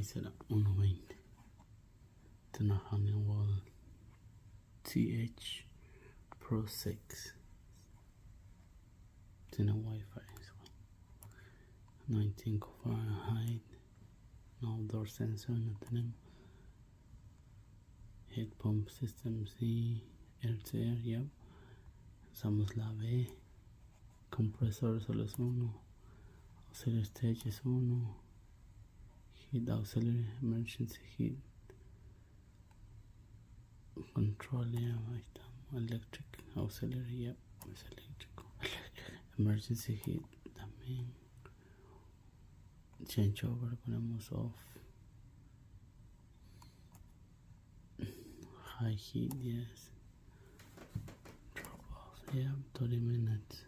será 1.20. Esta es una honeywell th Pro 6. Tiene wifi, 95 Fahrenheit. No outdoor sensor, no tenemos. Heat pump system, sí. Air to air, yep. Usamos la B. Compresor solo es uno. Auxiliary stage es uno. Heat auxiliary, emergency heat. Control, yeah, ahí está. Electric auxiliary, yep, es eléctrico. Emergency heat también. Changeover ponemos off. High heat, yes. Drop off, yeah, 30 minutes.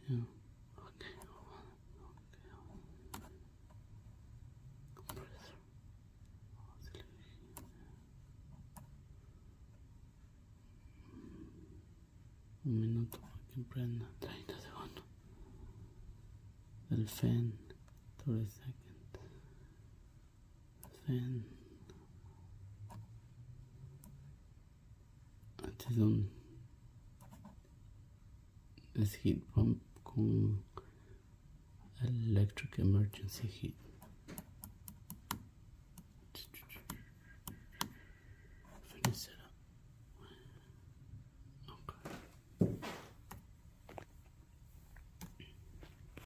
Yeah. Okay. Compressor. Un minuto para que prenda, 30 segundos. El fan, 30 seconds. Fan. Este es heat pump con electric emergency heat.